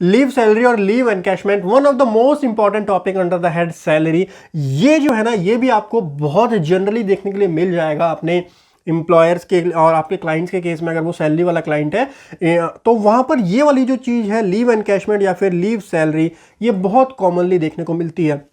Leave salary और leave encashment, one of the most important topic under the head salary. ये जो है ना, ये भी आपको बहुत जनरली देखने के लिए मिल जाएगा अपने एम्प्लॉयर्स के और आपके क्लाइंट्स के केस में। अगर वो सैलरी वाला क्लाइंट है तो वहाँ पर ये वाली जो चीज़ है लीव एनकैशमेंट या फिर लीव सैलरी, ये बहुत कॉमनली देखने को मिलती है।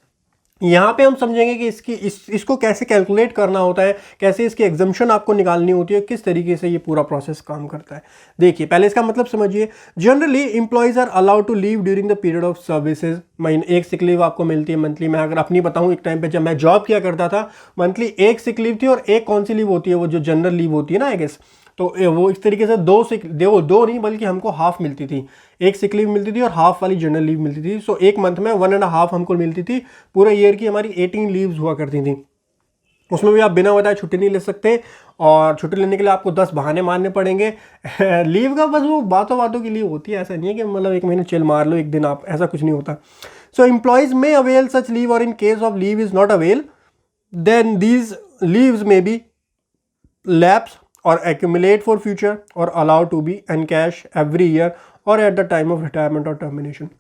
यहाँ पे हम समझेंगे कि इसको कैसे कैलकुलेट करना होता है, कैसे इसकी एग्जम्पशन आपको निकालनी होती है, किस तरीके से ये पूरा प्रोसेस काम करता है। देखिए पहले इसका मतलब समझिए। Generally employees are allowed to leave during the period of services. एक सिक लीव आपको मिलती है मंथली। मैं अगर अपनी बताऊँ, एक टाइम पे जब मैं जॉब किया करता था, मंथली एक सिक लीव थी और एक कौन सी लीव होती है, वो जो जनरल लीव होती है ना आई गेस, तो वो इस तरीके से दो नहीं बल्कि हमको हाफ मिलती थी। एक सिक लीव मिलती थी और हाफ वाली जनरल लीव मिलती थी। सो एक मंथ में 1.5 हमको मिलती थी। पूरे ईयर की हमारी 18 लीव्स हुआ करती थी। उसमें भी आप बिना बताए छुट्टी नहीं ले सकते और छुट्टी लेने के लिए आपको 10 बहाने मारने पड़ेंगे। लीव का बस वो बातों बातों की लीव होती है, ऐसा नहीं है कि मतलब एक महीने चिल मार लो एक दिन आप, ऐसा कुछ नहीं होता। So employees may avail such leave और in case of leave is not avail then these leaves may be lapse or accumulate for future or allowed to be encashed every year or at the time of retirement or termination।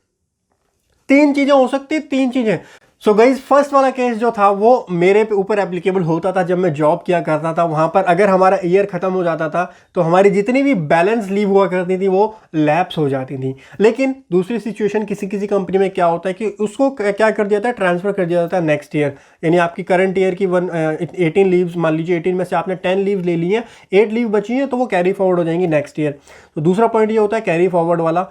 तीन चीजें हो सकती है, तीन चीजें। So guys first वाला case जो था वो मेरे पे ऊपर एप्लीकेबल होता था जब मैं जॉब किया करता था। वहां पर अगर हमारा ईयर खत्म हो जाता था तो हमारी जितनी भी बैलेंस लीव हुआ करती थी वो लैप्स हो जाती थी। लेकिन दूसरी सिचुएशन किसी किसी कंपनी में क्या होता है कि उसको क्या कर दिया जाता है, ट्रांसफर कर दिया जाता है नेक्स्ट ईयर। यानी आपकी करंट ईयर की 18 लीव्स, मान लीजिए 18 में से आपने 10 लीव ले ली है, 8 लीव बची हैं, तो वो कैरी फॉरवर्ड हो जाएंगी नेक्स्ट ईयर। तो दूसरा पॉइंट ये होता है कैरी फॉरवर्ड वाला।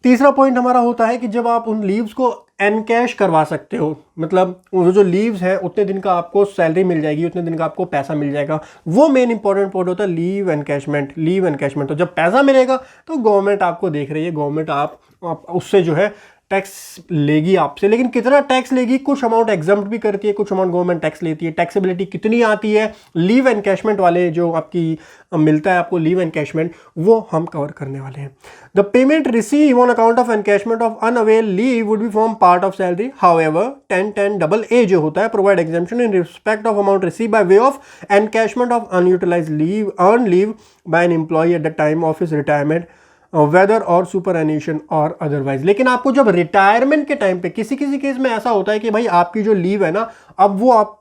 तीसरा पॉइंट हमारा होता है कि जब आप उन लीव्स को एनकैश करवा सकते हो, मतलब वो जो लीव्स है उतने दिन का आपको सैलरी मिल जाएगी, उतने दिन का आपको पैसा मिल जाएगा। वो मेन इंपॉर्टेंट पॉइंट होता है लीव एनकैशमेंट। लीव एनकैशमेंट, तो जब पैसा मिलेगा तो गवर्नमेंट आपको देख रही है, गवर्नमेंट आप उससे जो है टैक्स लेगी आपसे। लेकिन कितना टैक्स लेगी, कुछ अमाउंट एग्जम्प्ट भी करती है, कुछ अमाउंट गवर्नमेंट टैक्स लेती है। टैक्सेबिलिटी कितनी आती है लीव एनकैशमेंट वाले जो आपकी मिलता है आपको लीव एनकैशमेंट, वो हम कवर करने वाले हैं। The payment receive on account of encashment of unavail leave would be form part of salary. However 10(10)(a) जो होता है provide exemption in respect of amount receive by way of encashment of unutilized leave earn leave by an employ at the time of his retirement whether और superannuation और otherwise. लेकिन आपको जब retirement के time पे किसी किसी केस में ऐसा होता है कि भाई आपकी जो लीव है ना, अब वो आप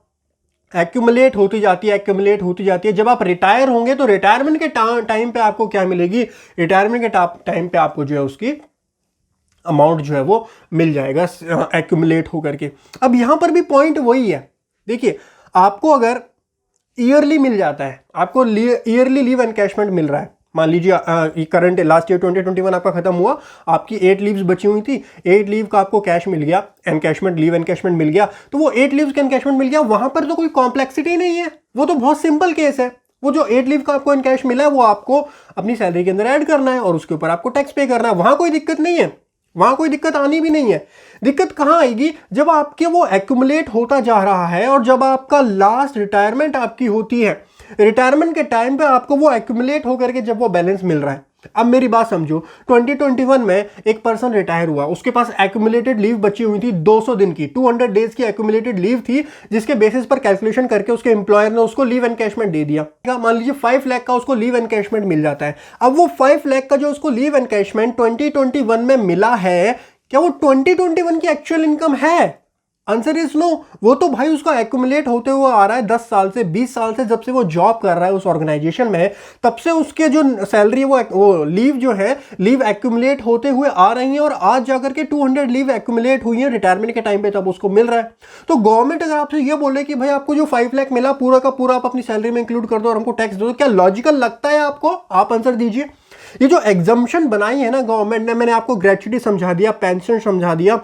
एक्यूमुलेट होती जाती है। जब आप रिटायर होंगे तो रिटायरमेंट के टाइम पे आपको क्या मिलेगी, रिटायरमेंट के टाइम पे आपको जो है उसकी अमाउंट जो है वो मिल जाएगा एक्यूमुलेट होकर के। अब यहां पर भी पॉइंट वही है, देखिए आपको अगर ईयरली मिल जाता है, आपको ईयरली लीव एनकैशमेंट मिल रहा है, मान लीजिए करंट लास्ट ईयर 2021 आपका खत्म हुआ, आपकी 8 लीव्स बची हुई थी, 8 लीव का आपको कैश मिल गया, एनकैशमेंट लीव एनकैशमेंट मिल गया, तो वो 8 लीव्स का एनकैशमेंट मिल गया। वहां पर तो कोई कॉम्प्लेक्सिटी नहीं है, वो तो बहुत सिंपल केस है। वो जो 8 लीव का आपको एनकैश मिला है वो आपको अपनी सैलरी के अंदर ऐड करना है और उसके ऊपर आपको टैक्स पे करना है। वहां कोई दिक्कत नहीं है, वहां कोई दिक्कत आनी भी नहीं है। दिक्कत कहां आएगी, जब आपके वो एक्यूमुलेट होता जा रहा है और जब आपका लास्ट रिटायरमेंट आपकी होती है, रिटायरमेंट के टाइम पे आपको वो एक्यूमुलेट होकर के जब वो बैलेंस मिल रहा है। अब मेरी बात समझो, 2021 में एक पर्सन रिटायर हुआ, उसके पास एक्यूमुलेटेड लीव बची हुई थी 200 दिन की, 200 डेज की एक्यूमुलेटेड लीव थी, जिसके बेसिस पर कैलकुलेशन करके उसके एम्प्लॉयर ने उसको लीव एनकैशमेंट दे दिया। मान लीजिए 5 लाख का उसको लीव एनकैशमेंट मिल जाता है। अब वो 5 लाख का जो उसको लीव एनकैशमेंट 2021 में मिला है, क्या वो 2021 की एक्चुअल इनकम है? Answer is no. वो तो भाई उसका एक्यूमुलेट होते हुए आ रहा है 10 साल से, 20 साल से, जब से वो जॉब कर रहा है उस ऑर्गेनाइजेशन में, तब से उसके जो सैलरी वो लीव जो है, लीव एक्यूमुलेट होते हुए आ रही है और आज जाकर के 200 लीव एक्यूमुलेट हुई है रिटायरमेंट के टाइम पे, तब उसको मिल रहा है। तो गवर्नमेंट अगर आपसे ये बोले कि भाई आपको जो 5 लाख मिला पूरा का पूरा आप अपनी सैलरी में इंक्लूड कर दो और हमको टैक्स दो, क्या लॉजिकल लगता है आपको? आप आंसर दीजिए। ये जो एग्जम्पशन बनाई है ना गवर्नमेंट ने, मैंने आपको ग्रेच्युटी समझा दिया, पेंशन समझा दिया,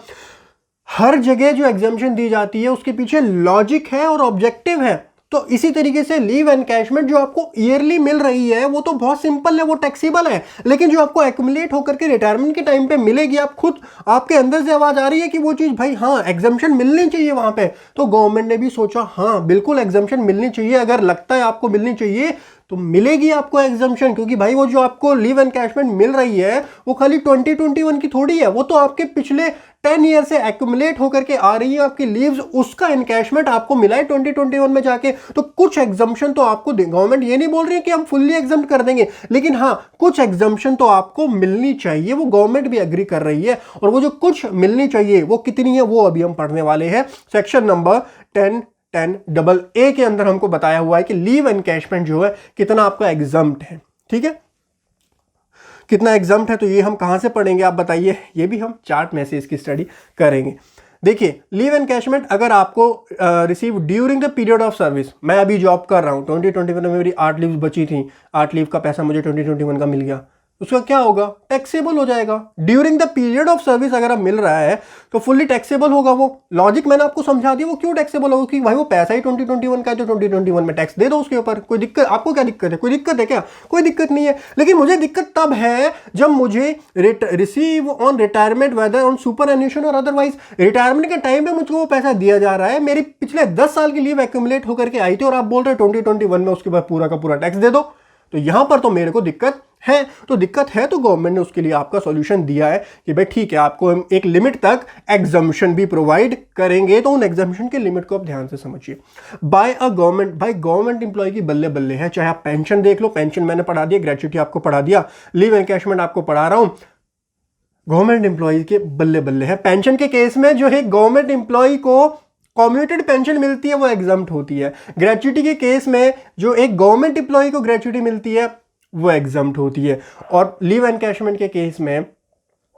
हर जगह जो एग्जम्पशन दी जाती है उसके पीछे लॉजिक है और ऑब्जेक्टिव है। तो इसी तरीके से लीव एनकैशमेंट जो आपको ईयरली मिल रही है वो तो बहुत सिंपल है, वो टैक्सेबल है। लेकिन जो आपको एक्यूमुलेट होकर के रिटायरमेंट के टाइम पे मिलेगी, आप खुद आपके अंदर से आवाज आ रही है कि वो चीज भाई हाँ एग्जम्पशन मिलनी चाहिए वहां पे। तो गवर्नमेंट ने भी सोचा हाँ बिल्कुल एग्जम्पशन मिलनी चाहिए, अगर लगता है आपको मिलनी चाहिए तो मिलेगी आपको एग्जम्पशन, क्योंकि भाई वो जो आपको लीव एनकैशमेंट मिल रही है वो खाली 2021 की थोड़ी है, वो तो आपके पिछले 10 ईयर से एक्यूमुलेट होकर के आ रही है आपकी लीव्स, उसका एनकैशमेंट आपको मिला है 2021 में जाके। तो कुछ एग्जम्पशन तो आपको, गवर्नमेंट ये नहीं बोल रही है कि हम फुल्ली एग्जम्प्ट कर देंगे, लेकिन हाँ कुछ एग्जम्पशन तो आपको मिलनी चाहिए, वो गवर्नमेंट भी एग्री कर रही है। और वो जो कुछ मिलनी चाहिए वो कितनी है वो अभी हम पढ़ने वाले हैं। सेक्शन नंबर 10(10)AA के अंदर हमको बताया हुआ है कि लीव एनकैशमेंट जो है कितना आपका एग्जम्प्ट है। ठीक है, कितना एग्जम्प्ट है, तो ये हम कहां से पढ़ेंगे आप बताइए, ये भी हम चार्ट में से इसकी स्टडी करेंगे। देखिए लीव एनकैशमेंट अगर आपको receive during the period of service, मैं अभी जॉब कर रहा हूं, 2021 में मेरी 8 लीव्स बची थी, 8 लीव का पैसा मुझे 2021 का मिल गया, उसका क्या होगा, टैक्सेबल हो जाएगा। During the period of service अगर आप मिल रहा है तो फुल्ली टैक्सेबल होगा। वो लॉजिक मैंने आपको समझा दिया, वो क्यों टैक्सेबल होगा, कि भाई वो पैसा ही 2021 का है तो 2021 में टैक्स दे दो उसके ऊपर, कोई दिक्कत, आपको क्या दिक्कत है, कोई दिक्कत है क्या, कोई दिक्कत नहीं है। लेकिन मुझे दिक्कत तब है जब मुझे receive on retirement whether on superannuation और अदरवाइज, रिटायरमेंट के टाइम पे मुझको वो पैसा दिया जा रहा है, मेरी पिछले 10 साल की लीव एक्यूमुलेट होकर के आई थी और आप बोल रहे 2021 में उसके बाद पूरा का पूरा टैक्स दे दो, तो यहां पर तो मेरे को दिक्कत है। तो दिक्कत है तो गवर्नमेंट ने उसके लिए आपका सॉल्यूशन दिया है कि भाई ठीक है, आपको हम एक लिमिट तक एग्जम्पशन भी प्रोवाइड करेंगे, तो उन एग्जम्पशन के लिमिट को आप ध्यान से समझिए। बाय अ गवर्नमेंट, भाई गवर्नमेंट इंप्लॉय की बल्ले बल्ले है, चाहे आप पेंशन देख लो, पेंशन मैंने पढ़ा दिया, ग्रेच्युटी आपको पढ़ा दिया, लीव एनकैशमेंट आपको पढ़ा रहा हूं, गवर्नमेंट इंप्लॉय के बल्ले बल्ले है। पेंशन के केस में जो है गवर्नमेंट इंप्लॉय को कम्यूटेड पेंशन मिलती है वो एग्जम्प्ट होती है, ग्रेच्युटी के केस में जो एक गवर्नमेंट इंप्लॉय को ग्रेच्युटी मिलती है वो एग्जम्प्ट होती है, और लीव एनकैशमेंट के केस में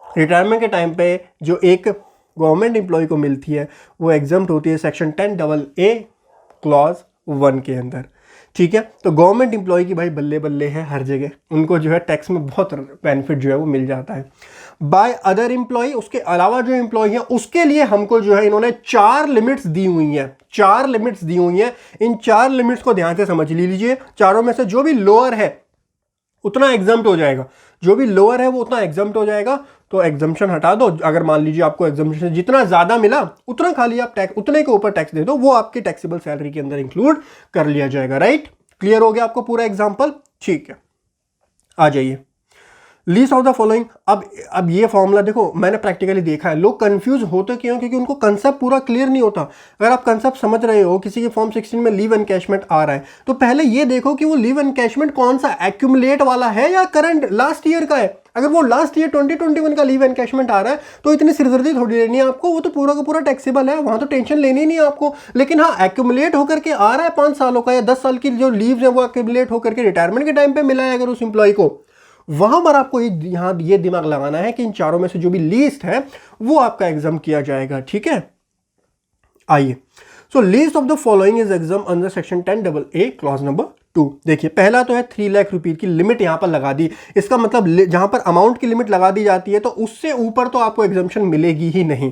रिटायरमेंट के टाइम पे जो एक गवर्नमेंट इंप्लॉय को मिलती है वो एग्जम्प्ट होती है सेक्शन 10AA क्लॉज 1 के अंदर। ठीक है, तो गवर्नमेंट इंप्लॉय की भाई बल्ले बल्ले है हर जगह, उनको जो है टैक्स में बहुत बेनिफिट जो है वो मिल जाता है। बाय अदर इंप्लॉय, उसके अलावा जो इंप्लॉय है उसके लिए हमको जो है इन्होंने 4 लिमिट्स दी हुई हैं, 4 लिमिट्स दी हुई हैं। इन 4 लिमिट्स को ध्यान से समझ लीजिए, चारों में से जो भी लोअर है उतना एग्जम्प्ट हो जाएगा, जो भी लोअर है वो उतना एग्जम्प्ट हो जाएगा। तो एग्जम्पशन हटा दो, अगर मान लीजिए आपको एग्जम्पशन जितना ज्यादा मिला उतना खाली आप टैक्स, उतने के ऊपर टैक्स दे दो, वो आपकी टैक्सेबल सैलरी के अंदर इंक्लूड कर लिया जाएगा। राइट, क्लियर हो गया आपको पूरा एग्जांपल? ठीक है, आ जाइए लीस्ट ऑफ द फॉलोइंग। अब ये फॉर्मूला देखो, मैंने प्रैक्टिकली देखा है, लोग कंफ्यूज होते क्यों, क्योंकि उनको कंसेप्ट पूरा क्लियर नहीं होता। अगर आप कंसेप्ट समझ रहे हो, किसी के फॉर्म 16 में लीव एनकैशमेंट आ रहा है, तो पहले ये देखो कि वो लीव एनकैशमेंट कौन सा एक्यूमुलेट वाला है या करंट लास्ट ईयर का है। अगर वो लास्ट ईयर 2021 का लीव एनकैशमेंट आ रहा है तो इतनी सिरदर्दी थोड़ी लेनी है आपको, वो तो पूरा का पूरा टैक्सेबल है, वहां तो टेंशन लेनी नहीं है आपको। लेकिन हाँ, एक्यूमुलेट होकर के आ रहा है 5 सालों का या 10 साल की जो लीव है वो एक्यूमुलेट होकर के रिटायरमेंट के टाइम पे मिला है अगर उस इंप्लॉय को, वहां पर आपको यहाँ ये दिमाग लगाना है कि इन चारों में से जो भी लीस्ट है वो आपका एग्जाम किया जाएगा। ठीक है, आइए, so least of the following is exam under section 10AA clause number 2। देखिए पहला तो है 3 लाख रुपए की लिमिट यहां पर लगा दी। इसका मतलब जहां पर अमाउंट की लिमिट लगा दी जाती है तो उससे ऊपर तो आपको एग्जाम्शन मिलेगी ही नहीं,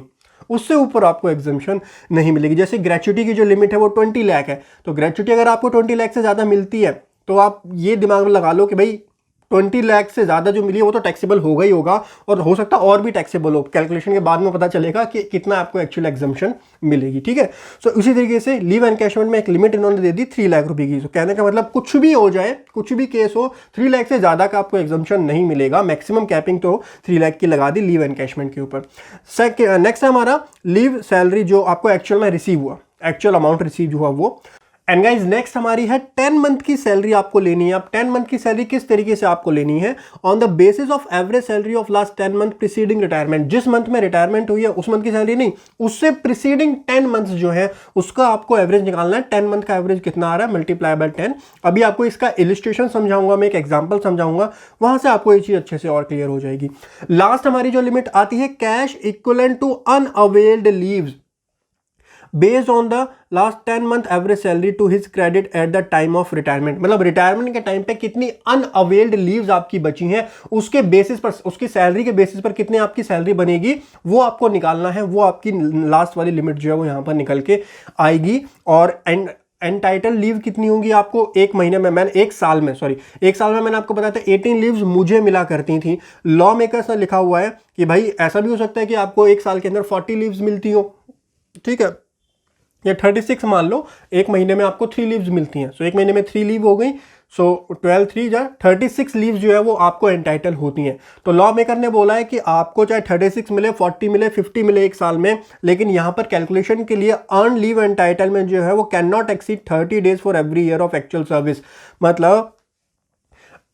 उससे ऊपर आपको एग्जाम्शन नहीं मिलेगी। जैसे ग्रेच्युटी की जो लिमिट है वो 20 लाख है, तो ग्रेच्युटी अगर आपको 20 लाख से ज़्यादा मिलती है तो आप ये दिमाग में लगा लो कि भाई 20 लाख से ज़्यादा जो मिली है वो तो टैक्सेबल होगा ही होगा, और हो सकता है और भी टैक्सेबल हो। कैलकुलेशन के बाद में पता चलेगा कि कितना आपको एक्चुअल एग्जाम्शन मिलेगी। ठीक है, सो उसी तरीके से लीव एनकैशमेंट में एक लिमिट इन्होंने दे दी 3 लाख रुपए की। तो कहने का मतलब कुछ भी हो जाए, कुछ भी केस हो, 3 लाख से ज़्यादा का आपको एग्जाम्शन नहीं मिलेगा। मैक्सिमम कैपिंग तो 3 लाख की लगा दी लीव एनकैशमेंट के ऊपर। नेक्स्ट है हमारा लीव सैलरी, जो आपको एक्चुअल में रिसीव हुआ, एक्चुअल अमाउंट रिसीव हुआ वो। एंड गाइज नेक्स्ट हमारी है 10 मंथ की सैलरी आपको लेनी है। अब 10 मंथ की सैलरी किस तरीके से आपको लेनी है, on the basis of average salary of last 10 month preceding retirement. जिस मंथ में रिटायरमेंट हुई है उस मंथ की सैलरी नहीं, उससे प्रीसीडिंग 10 मंथ्स जो है उसका आपको एवरेज निकालना है। 10 मंथ का एवरेज कितना आ रहा है, मल्टीप्लाई बाय 10। अभी आपको इसका इलिस्ट्रेशन समझाऊंगा, मैं एक एग्जाम्पल समझाऊंगा, वहां से आपको ये चीज अच्छे से और क्लियर हो जाएगी। लास्ट हमारी जो लिमिट आती है, cash equivalent to unavailed leaves based on the last 10 month average salary to his credit at the time of retirement. मतलब रिटायरमेंट के टाइम पे कितनी अनअवेल्ड लीव्स आपकी बची हैं, उसके बेसिस पर, उसकी सैलरी के बेसिस पर कितनी आपकी सैलरी बनेगी वो आपको निकालना है। वो आपकी लास्ट वाली लिमिट जो है वो यहां पर निकल के आएगी। और एंटाइटल लीव कितनी होंगी आपको एक महीने में, मैंने एक साल में मैंने आपको बताया था 18 लीव्स मुझे मिला करती थी। लॉ मेकर्स ने लिखा हुआ है कि भाई ऐसा भी हो सकता है कि आपको एक साल के अंदर 40 लीव्स मिलती हो। ठीक है, या 36 मान लो, एक महीने में आपको 3 लीव्स मिलती हैं, सो एक महीने में 3 लीव हो गई, सो 12 3 जा 36 लीव जो है वो आपको एंटाइटल होती हैं। तो लॉ मेकर ने बोला है कि आपको चाहे 36 मिले, 40 मिले, 50 मिले एक साल में, लेकिन यहाँ पर कैलकुलेशन के लिए अर्न लीव एंटाइटलमेंट जो है वो can not exceed 30 days for every year of actual service. मतलब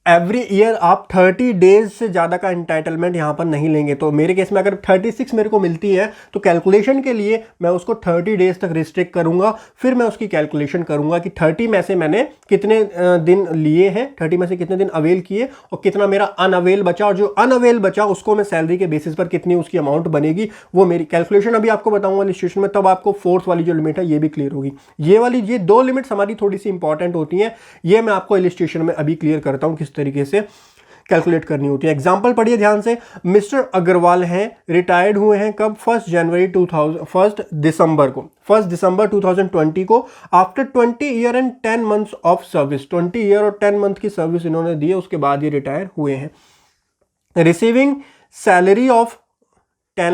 एवरी ईयर आप 30 डेज से ज़्यादा का एंटाइटलमेंट यहाँ पर नहीं लेंगे। तो मेरे केस में अगर 36 मेरे को मिलती है तो कैलकुलेशन के लिए मैं उसको 30 डेज तक रिस्ट्रिक्ट करूँगा, फिर मैं उसकी कैलकुलेशन करूँगा कि 30 में से मैंने कितने दिन लिए हैं, 30 में से कितने दिन अवेल किए और कितना मेरा अनअवेल बचा, और जो अनअवेल बचा उसको मैं सैलरी के बेसिस पर कितनी उसकी अमाउंट बनेगी वो मेरी कैलकुलेशन अभी आपको बताऊँगा इलस्ट्रेशन में, तब आपको फोर्थ वाली जो लिमिट है ये भी क्लियर होगी। ये दो लिमिट्स हमारी थोड़ी सी इंपॉर्टेंट होती हैं, ये मैं आपको इलस्ट्रेशन में अभी क्लियर करता हूँ तरीके से कैलकुलेट करनी होती है। एग्जांपल पढ़िए ध्यान से। मिस्टर अग्रवाल हैं, रिटायर्ड हुए हैं कब? 1 दिसंबर 2020 को, after 20 year and 10 months of service. 20 year और 10 मंथ की सर्विस इन्होंने दी है, उसके बाद ये रिटायर हुए हैं। Receiving salary of 10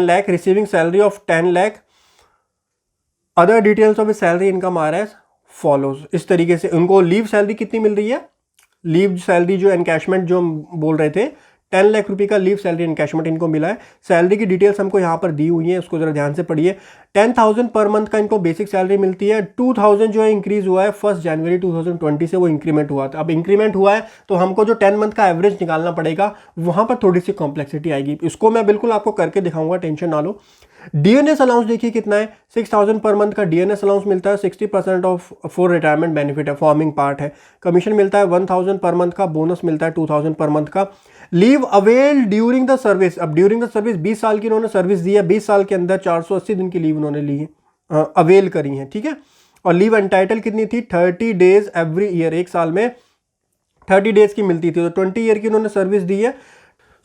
lakh, other details of salary income are as follows. इस तरीके से उनको लीव सैलरी कितनी मिल रही है, लीव सैलरी जो एनकैशमेंट जो हम बोल रहे थे 10 लाख रुपए का लीव सैलरी एनकैशमेंट इनको मिला है। सैलरी की डिटेल्स हमको यहाँ पर दी हुई है, उसको जरा ध्यान से पढ़िए। 10,000 पर मंथ का इनको बेसिक सैलरी मिलती है। 2,000 जो है इंक्रीज हुआ है 1 जनवरी 2020 से, वो इंक्रीमेंट हुआ था। अब इंक्रीमेंट हुआ है तो हमको जो 10 मंथ का एवरेज निकालना पड़ेगा, वहाँ पर थोड़ी सी कॉम्प्लेक्सिटी आएगी। इसको मैं बिल्कुल आपको करके दिखाऊंगा, टेंशन ना लो। डीएनएस अलाउंस देखिए कितना है, 6,000 पर मंथ का डीएनएस अलाउंस मिलता है। 60% ऑफ फॉर रिटायरमेंट बेनिफिट है, फॉर्मिंग पार्ट है। कमीशन मिलता है 1,000 पर मंथ का, बोनस मिलता है 2,000 पर मंथ का। Leave avail during the service, अब ड्यूरिंग द सर्विस 20 साल की इन्होंने सर्विस दी है, 20 साल के अंदर 480 दिन की लीव उन्होंने ली है, अवेल करी है, ठीक है। और लीव एंटाइटल कितनी थी, 30 डेज एवरी ईयर, एक साल में 30 डेज की मिलती थी। तो 20 ईयर की उन्होंने सर्विस दी है।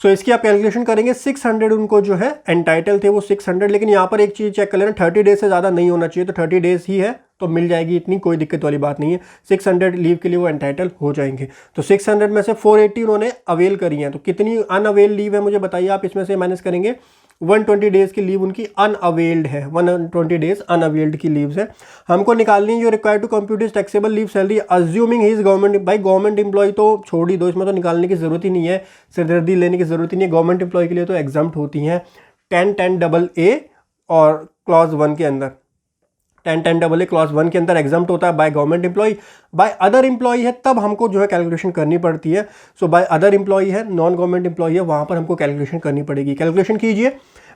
सो इसकी आप कैलकुलेशन करेंगे, 600 उनको जो है एंटाइटल थे वो 600, लेकिन यहाँ पर एक चीज़ चेक कर लेना, 30 डेज से ज़्यादा नहीं होना चाहिए। तो 30 डेज ही है तो मिल जाएगी, इतनी कोई दिक्कत वाली बात नहीं है। 600 लीव के लिए वो एंटाइटल हो जाएंगे। तो 600 में से 480 उन्होंने अवेल करी हैं। तो कितनी अनअवेल लीव है मुझे बताइए आप, इसमें से माइनस करेंगे। 120 डेज की लीव उनकी अनअवेल्ड है, 120 डेज अनअवेल्ड की लीव्स है। हमको निकालनी है जो required to compute is taxable leave salary assuming he is government. भाई गवर्नमेंट एम्प्लॉय तो छोड़ ही दो, इसमें तो निकालने की जरूरत ही नहीं है, सिरदर्दी लेने की जरूरत ही नहीं है। गवर्नमेंट एम्प्लॉय के लिए तो एग्जाम्प्ट होती हैं 10(10)AA और क्लॉज 1 के अंदर 10(10)AA क्लॉज 1 के अंदर एग्जाम्प्ट होता है by government employee. By other employee है तब हमको जो है कैलकुलेशन करनी पड़ती है। सो बाय अदर एम्प्लॉय है, नॉन गवर्नमेंट एम्प्लॉय है, वहां पर हमको कैलकुलेशन करनी पड़ेगी। कैलकुलेशन कीजिए।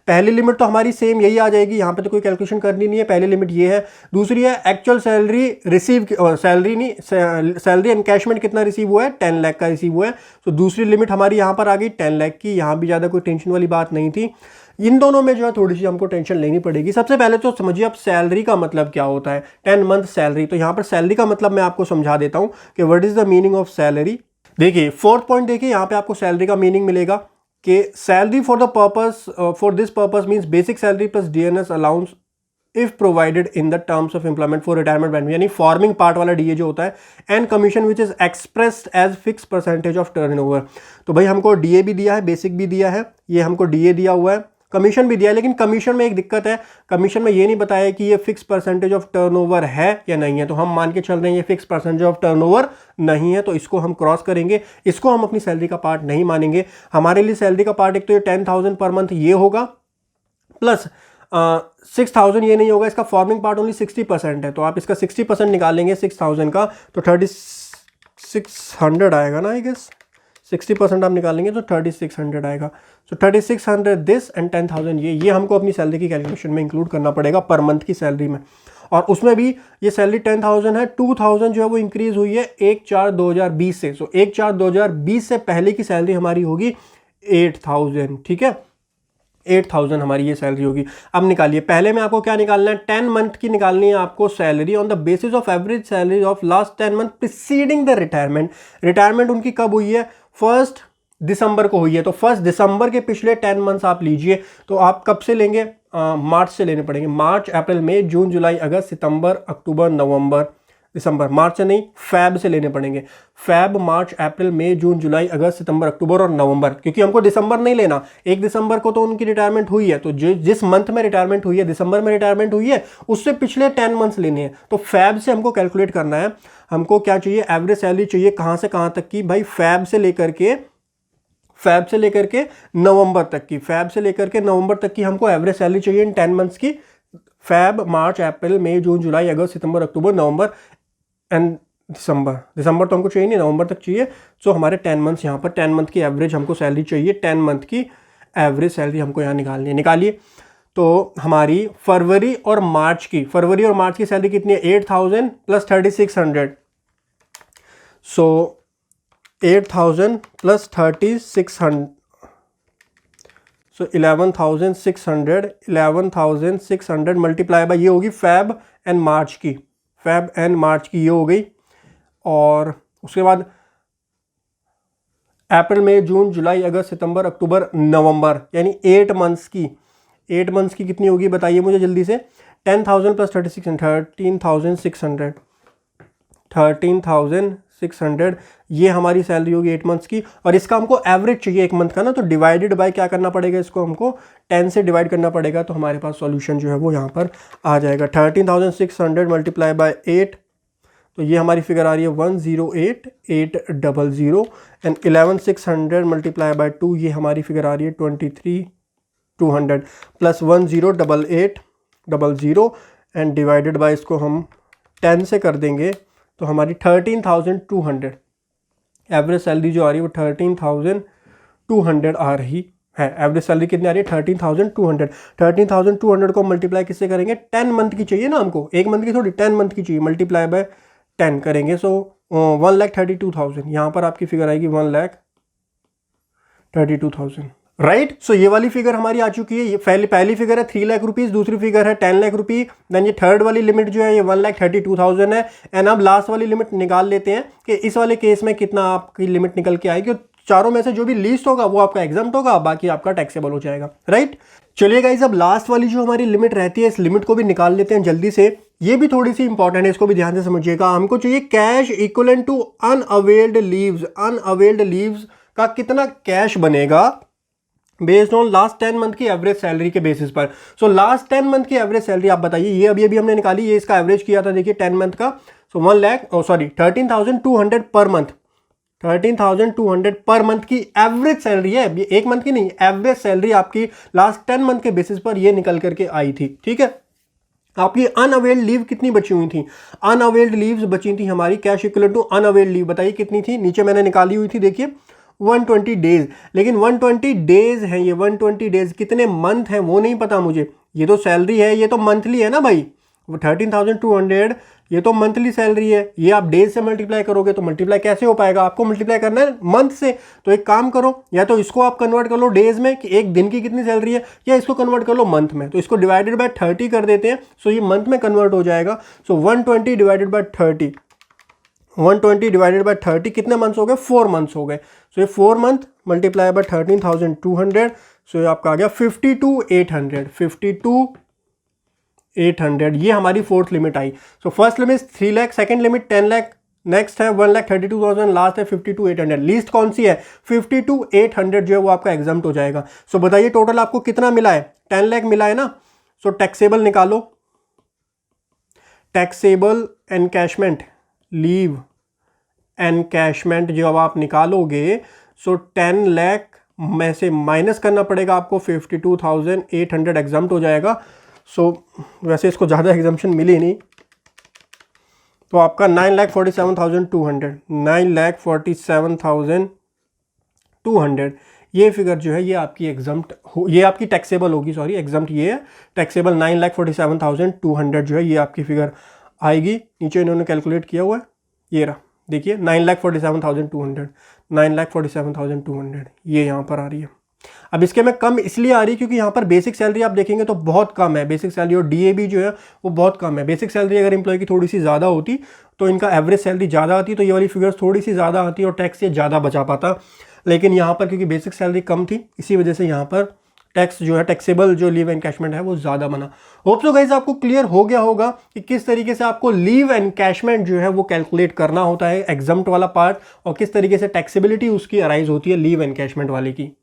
पहली लिमिट तो हमारी सेम यही आ जाएगी, यहाँ पे तो कोई कैलकुलेशन करनी नहीं है, पहली लिमिट ये है। दूसरी है एक्चुअल सैलरी रिसीव, सैलरी नहीं, सैलरी एनकैशमेंट कितना रिसीव हुआ है, 10 लाख का रिसीव हुआ है। तो दूसरी लिमिट हमारी यहाँ पर आ गई 10 लाख की, यहाँ भी ज़्यादा कोई टेंशन वाली बात नहीं थी। इन दोनों में जो है थोड़ी सी हमको टेंशन लेनी पड़ेगी। सबसे पहले तो समझिए आप सैलरी का मतलब क्या होता है, 10 मंथ सैलरी। तो यहाँ पर सैलरी का मतलब मैं आपको समझा देता हूँ कि what is the meaning of salary. देखिए फोर्थ पॉइंट देखिए, यहाँ पे आपको सैलरी का मीनिंग मिलेगा कि salary for the purpose, for this purpose means basic salary plus DNS allowance if provided in the terms of employment for retirement benefit, यानी forming part वाला डीए जो होता है, and commission which is expressed as fix percentage of turnover. तो भाई हमको DA भी दिया है, बेसिक भी दिया है, ये हमको डीए दिया हुआ है, कमीशन भी दिया है। लेकिन कमीशन में एक दिक्कत है, कमीशन में ये नहीं बताया कि ये फिक्स परसेंटेज ऑफ टर्नओवर है या नहीं है। तो हम मान के चल रहे हैं ये फिक्स परसेंटेज ऑफ टर्नओवर नहीं है, तो इसको हम क्रॉस करेंगे, इसको हम अपनी सैलरी का पार्ट नहीं मानेंगे। हमारे लिए सैलरी का पार्ट एक तो ये 10,000 पर मंथ ये होगा, प्लस 6,000 ये नहीं होगा, इसका फॉर्मिंग पार्ट ओनली 60% है। तो आप इसका 60% निकालेंगे 6,000 का, तो 3600 आएगा ना, आई गेस 60% आप निकालेंगे तो 3600 आएगा। सो 3600 दिस एंड 10,000 ये हमको अपनी सैलरी की कैलकुलेशन में इंक्लूड करना पड़ेगा पर मंथ की सैलरी में। और उसमें भी ये सैलरी 10,000 है, 2,000 जो है वो इंक्रीज हुई है 1/4/2020 से। सो 1/4/2020 से पहले की सैलरी हमारी होगी 8,000, ठीक है, 8,000 हमारी ये सैलरी होगी। अब निकालिए, पहले में आपको क्या निकालना है, 10 मंथ की निकालनी है आपको salary on the basis of average salary of last 10 month preceding the retirement. Retirement उनकी कब हुई है, 1 दिसंबर को हुई है। तो 1 दिसंबर के पिछले 10 मंथ्स आप लीजिए। तो आप कब से लेंगे, मार्च से लेने पड़ेंगे, मार्च अप्रैल मई जून जुलाई अगस्त सितंबर अक्टूबर नवंबर दिसंबर, मार्च से नहीं, फैब से लेने पड़ेंगे। फैब, मार्च, अप्रैल, मई, जून, जुलाई, अगस्त, सितंबर, अक्टूबर और नवंबर, क्योंकि हमको दिसंबर नहीं लेना। 1 दिसंबर को तो उनकी रिटायरमेंट हुई है, तो जिस मंथ में रिटायरमेंट हुई है, दिसंबर में रिटायरमेंट हुई है, उससे पिछले 10 मंथ्स लेने हैं। तो फैब से हमको कैलकुलेट करना है। हमको क्या चाहिए, एवरेज सैलरी चाहिए कहाँ से कहाँ तक की भाई, फैब से लेकर के नवंबर तक की, फैब से लेकर के नवंबर तक की हमको एवरेज सैलरी चाहिए इन 10 मंथ्स की। फैब, मार्च, अप्रैल, मई, जून, जुलाई, अगस्त, सितंबर, अक्टूबर, नवंबर एंड दिसंबर तो हमको चाहिए नहीं, नवंबर तक चाहिए। सो हमारे 10 मंथ्स यहाँ पर, 10 मंथ की एवरेज हमको सैलरी चाहिए, 10 मंथ की एवरेज सैलरी हमको यहाँ निकालनी है। निकालिए। तो हमारी फरवरी और मार्च की सैलरी कितनी है, 8000 plus 3600। So 8000 plus 3600, so 11,600 multiply by ये होगी फैब एंड मार्च की, ये हो गई। और उसके बाद अप्रैल, मई, जून, जुलाई, अगस्त, सितंबर, अक्टूबर, नवंबर, यानी 8 मंथ्स की कितनी होगी बताइए मुझे जल्दी से। 10,000 प्लस 13,600, 13,600 ये हमारी सैलरी होगी 8 मंथ्स की। और इसका हमको एवरेज चाहिए 1 मंथ का ना, तो डिवाइडेड बाय क्या करना पड़ेगा, इसको हमको 10 से डिवाइड करना पड़ेगा। तो हमारे पास सॉल्यूशन जो है वो यहाँ पर आ जाएगा। 13,600 मल्टीप्लाई बाय 8, तो ये हमारी फिगर आ रही है 108,800 एंड 11,600 मल्टीप्लाई बाय 2, ये हमारी फिगर आ रही है 23,200 प्लस 10,800 एंड डिवाइडेड बाय इसको हम 10 से कर देंगे, तो हमारी 13,200 एवरेज सैलरी जो आ रही है वो 13,200 आ रही है। एवरेज सैलरी कितनी आ रही है, 13,200। 13,200 को मल्टीप्लाई किससे करेंगे, 10 मंथ की चाहिए ना हमको, 1 मंथ की थोड़ी, 10 मंथ की चाहिए, मल्टीप्लाई बाय 10 करेंगे। सो 1,32,000 यहाँ पर आपकी फिगर आएगी 1,32,000, राइट। सो ये वाली फिगर हमारी आ चुकी है। ये पहली फिगर है 3 लाख रुपीज, दूसरी फिगर है 10 लाख रुपी, देन ये थर्ड वाली लिमिट जो है ये 1,32,000 है। एंड अब लास्ट वाली लिमिट निकाल लेते हैं कि इस वाले केस में कितना आपकी लिमिट निकल के आएगी। चारों में से जो भी लीस्ट होगा वो आपका एग्जाम्प्ट होगा, बाकी आपका टैक्सेबल हो जाएगा, राइट। चलिए गाइस, अब लास्ट वाली जो हमारी लिमिट रहती है, इस लिमिट को भी निकाल लेते हैं जल्दी से। ये भी थोड़ी सी इंपॉर्टेंट है, इसको भी ध्यान से समझिएगा। हमको चाहिए cash equivalent to unavailed leaves का कितना कैश बनेगा बेस्ड ऑन लास्ट 10 मंथ की एवरेज सैलरी के बेसिस पर। सो लास्ट 10 मंथ की एवरेज सैलरी आप बताइए, ये अभी हमने निकाली, ये इसका एवरेज किया था, देखिए 10 मंथ का। सो 13,200 पर मंथ, 13,200 पर मंथ की एवरेज सैलरी है, ये 1 मंथ की नहीं, एवरेज सैलरी आपकी लास्ट 10 मंथ के बेसिस पर ये निकल करके आई थी, ठीक है। आपकी अनअवेल्ड लीव कितनी बची हुई थी, अनअवेल्ड लीव्स बची थी हमारी, cash equivalent to unavailed leave बताइए कितनी थी, नीचे मैंने निकाली हुई थी, देखिए 120 डेज। लेकिन 120 डेज हैं ये, 120 डेज कितने मंथ हैं वो नहीं पता मुझे। ये तो सैलरी है, ये तो मंथली है ना भाई, 13,200 ये तो मंथली सैलरी है, ये आप डेज से मल्टीप्लाई करोगे तो मल्टीप्लाई कैसे हो पाएगा, आपको मल्टीप्लाई करना है मंथ से। तो एक काम करो, या तो इसको आप कन्वर्ट कर लो डेज में कि एक दिन की कितनी सैलरी है, या इसको कन्वर्ट कर लो मंथ में, तो इसको डिवाइडेड बाय 30 कर देते हैं। सो ये मंथ में कन्वर्ट हो जाएगा। सो 120 डिवाइडेड बाय 30, 120 डिवाइडेड बाय 30 कितने मंथ्स हो गए, 4 मंथ्स हो गए। सो ये 4 मंथ मल्टीप्लाई बाय 13,200, सो ये आपका आ गया 52,800, 52,800, ये हमारी फोर्थ लिमिट आई। So first limit 3 lakh, second limit 10 lakh, next है 1,32,000, लास्ट है 52,800। लीस्ट कौन सी है, 52,800 जो है वो आपका एग्जाम्प्ट हो जाएगा। सो बताइए टोटल आपको कितना मिला है, 10 लाख मिला है ना। सो टैक्सेबल निकालो, टैक्सेबल एनकैशमेंट, लीव एनकैशमेंट जब आप निकालोगे, सो 10 लाख में से माइनस करना पड़ेगा आपको 52,800 एग्जाम्प्ट हो जाएगा। सो वैसे इसको ज़्यादा एग्जाम्पशन मिली नहीं, तो आपका 9,47,200, 9,47,200 ये फिगर जो है ये आपकी एग्जाम्प्ट हो, ये आपकी टैक्सेबल होगी, सॉरी एग्जाम्प्ट ये है, टैक्सेबल 9,47,200 जो है ये आपकी फिगर आएगी। नीचे इन्होंने कैलकुलेट किया हुआ है, ये रहा देखिए 9,47,200, 9,47,200 ये यहाँ पर आ रही है। अब इसके में कम इसलिए आ रही है क्योंकि यहाँ पर बेसिक सैलरी आप देखेंगे तो बहुत कम है, बेसिक सैलरी और डीएबी जो है वो बहुत कम है। बेसिक सैलरी अगर एम्प्लॉय की थोड़ी सी ज़्यादा होती तो इनका एवरेज सैलरी ज़्यादा आती, तो ये वाली फिगर्स थोड़ी सी ज़्यादा आती और टैक्स से ज़्यादा बचा पाता। लेकिन यहाँ पर क्योंकि बेसिक सैलरी कम थी, इसी वजह से यहाँ पर टैक्स जो है, टैक्सेबल जो लीव एनकैशमेंट है वो ज़्यादा बना। होप सो गाइस आपको क्लियर हो गया होगा कि किस तरीके से आपको लीव एनकैशमेंट जो है वो कैलकुलेट करना होता है, एग्जम्प्ट वाला पार्ट, और किस तरीके से टैक्सेबिलिटी उसकी अराइज होती है लीव एनकैशमेंट वाले की।